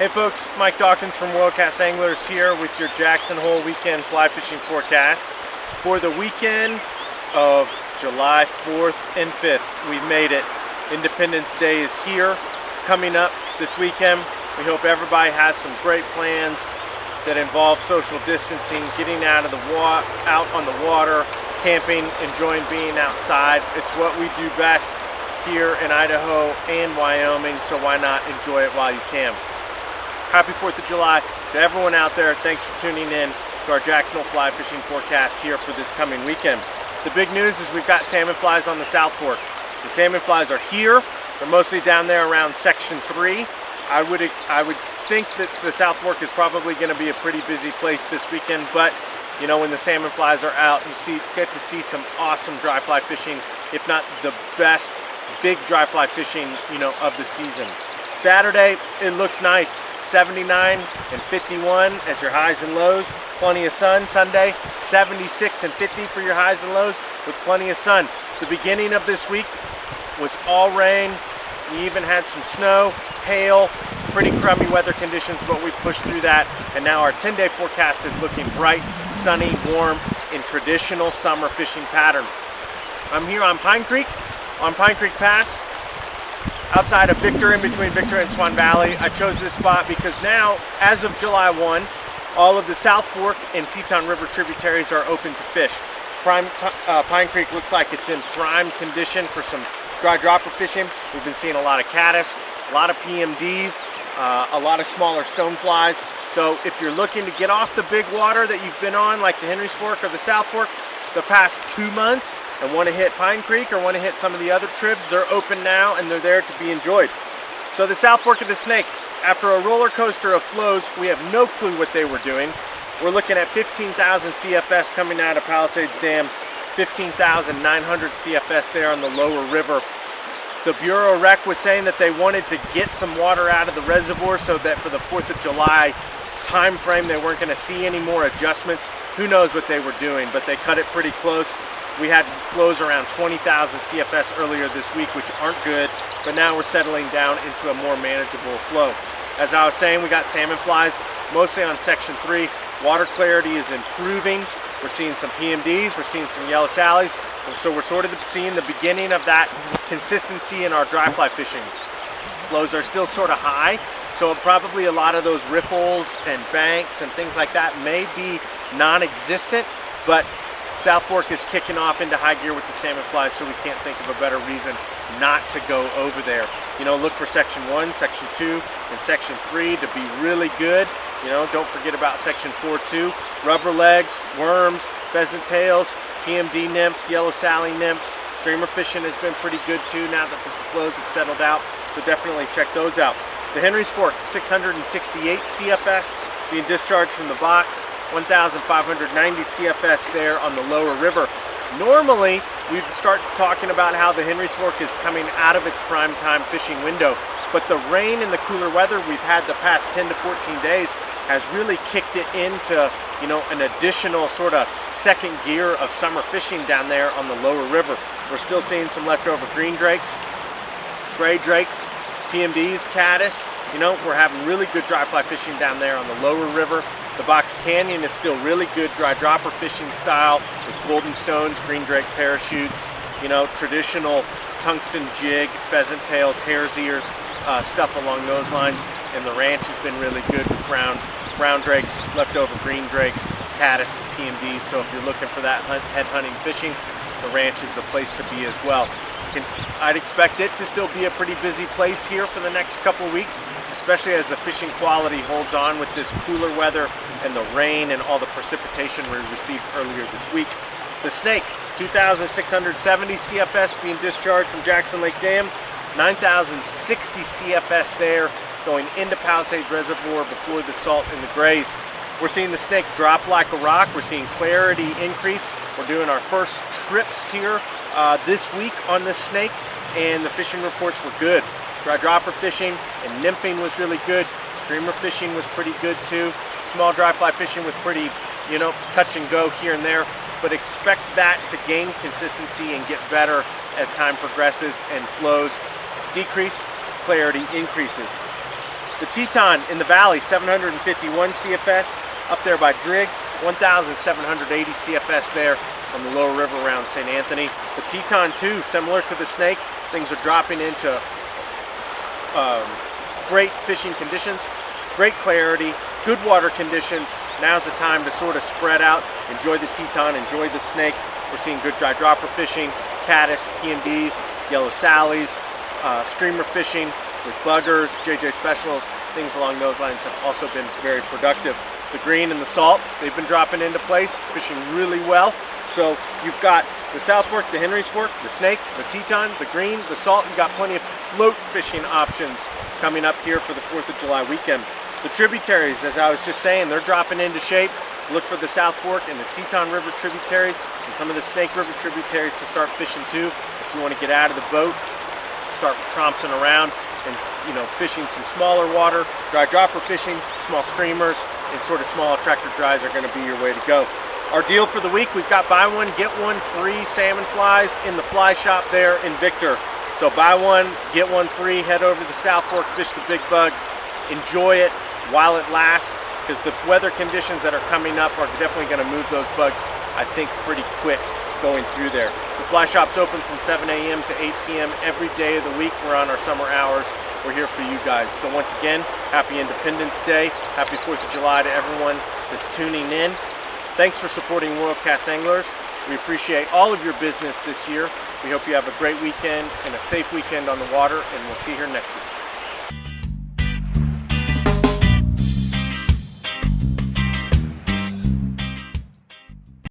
Hey folks, Mike Dawkins from Worldcast Anglers here with your Jackson Hole weekend fly fishing forecast. For the weekend of July 4th and 5th, we've made it. Independence Day is here, coming up this weekend. We hope everybody has some great plans that involve social distancing, getting out on the water, camping, enjoying being outside. It's what we do best here in Idaho and Wyoming, so why not enjoy it while you can. Happy 4th of July to everyone out there. Thanks for tuning in to our Jackson Hole fly fishing forecast here for this coming weekend. The big news is we've got salmon flies on the South Fork. The salmon flies are here. They're mostly down there around Section 3. I would think that the South Fork is probably going to be a pretty busy place this weekend, but you know, when the salmon flies are out, you get to see some awesome dry fly fishing, if not the best big dry fly fishing, you know, of the season. Saturday, it looks nice. 79 and 51 as your highs and lows. Plenty of sun. Sunday, 76 and 50 for your highs and lows with plenty of sun. The beginning of this week was all rain. We even had some snow, hail, pretty crummy weather conditions, but we've pushed through that. And now our 10-day forecast is looking bright, sunny, warm, in traditional summer fishing pattern. I'm here on Pine Creek Pass, outside of Victor, in between Victor and Swan Valley. I chose this spot because now, as of July 1, all of the South Fork and Teton River tributaries are open to fish. Pine Creek looks like it's in prime condition for some dry dropper fishing. We've been seeing a lot of caddis, a lot of PMDs, a lot of smaller stoneflies. So if you're looking to get off the big water that you've been on, like the Henry's Fork or the South Fork, the past 2 months, and want to hit Pine Creek or want to hit some of the other tribs, they're open now and they're there to be enjoyed. So the South Fork of the Snake, after a roller coaster of flows, we have no clue what they were doing. We're looking at 15,000 CFS coming out of Palisades Dam, 15,900 CFS there on the lower river. The Bureau Rec was saying that they wanted to get some water out of the reservoir so that for the 4th of July time frame they weren't going to see any more adjustments. Who knows what they were doing, but they cut it pretty close. We had flows around 20,000 CFS earlier this week, which aren't good, but now we're settling down into a more manageable flow. As I was saying, we got salmon flies, mostly on Section 3. Water clarity is improving. We're seeing some PMDs, we're seeing some yellow sallies, so we're sort of seeing the beginning of that consistency in our dry fly fishing. Flows are still sort of high, so probably a lot of those riffles and banks and things like that may be non-existent, but South Fork is kicking off into high gear with the salmon flies, so we can't think of a better reason not to go over there. You know, look for Section 1, Section 2, and Section 3 to be really good. You know, don't forget about Section 4 too. Rubber legs, worms, pheasant tails, PMD nymphs, yellow sally nymphs. Streamer fishing has been pretty good too now that the flows have settled out, so definitely check those out. The Henry's Fork, 668 CFS being discharged from the box. 1,590 CFS there on the lower river. Normally, we'd start talking about how the Henry's Fork is coming out of its prime time fishing window, but the rain and the cooler weather we've had the past 10 to 14 days has really kicked it into, you know, an additional sort of second gear of summer fishing down there on the lower river. We're still seeing some leftover green drakes, gray drakes, PMDs, caddis. You know, we're having really good dry fly fishing down there on the lower river. The Box Canyon is still really good dry dropper fishing style with golden stones, green drake parachutes, you know, traditional tungsten jig, pheasant tails, hare's ears, stuff along those lines. And the ranch has been really good with brown drakes, leftover green drakes, caddis, PMDs. So if you're looking for that head hunting fishing, the ranch is the place to be as well. I'd expect it to still be a pretty busy place here for the next couple of weeks, especially as the fishing quality holds on with this cooler weather and the rain and all the precipitation we received earlier this week. The Snake, 2,670 CFS being discharged from Jackson Lake Dam, 9,060 CFS there going into Palisades Reservoir before the salt and the grays. We're seeing the Snake drop like a rock. We're seeing clarity increase. We're doing our first trips here this week on the Snake, and the fishing reports were good. Dry dropper fishing and nymphing was really good. Streamer fishing was pretty good too. Small dry fly fishing was pretty, you know, touch and go here and there, but expect that to gain consistency and get better as time progresses and flows decrease, clarity increases. The Teton in the valley, 751 CFS. Up there by Driggs, 1,780 CFS there on the lower river around St. Anthony. The Teton too, similar to the snake, things are dropping into great fishing conditions, great clarity, good water conditions. Now's the time to sort of spread out, enjoy the Teton, enjoy the snake. We're seeing good dry dropper fishing, caddis, P&Ds, yellow sallies, streamer fishing with buggers, JJ specials, things along those lines have also been very productive. The green and the salt, they've been dropping into place, fishing really well. So you've got the South Fork, the Henry's Fork, the snake, the Teton, the green, the salt. You've got plenty of float fishing options coming up here for the 4th of July weekend. The tributaries, as I was just saying, they're dropping into shape. Look for the South Fork and the Teton River tributaries and some of the Snake River tributaries to start fishing too. If you want to get out of the boat, start trompsing around and fishing some smaller water, dry dropper fishing, small streamers, and sort of small attractor dries are going to be your way to go. Our deal for the week, we've got buy one, get one free salmon flies in the fly shop there in Victor. So buy one, get one free, head over to the South Fork, fish the big bugs, enjoy it while it lasts, because the weather conditions that are coming up are definitely going to move those bugs, I think, pretty quick going through there. The fly shop's open from 7 a.m. to 8 p.m. every day of the week. We're on our summer hours. We're here for you guys. So once again, happy Independence Day. Happy 4th of July to everyone that's tuning in. Thanks for supporting World-Class Anglers. We appreciate all of your business this year. We hope you have a great weekend and a safe weekend on the water, and we'll see you here next week.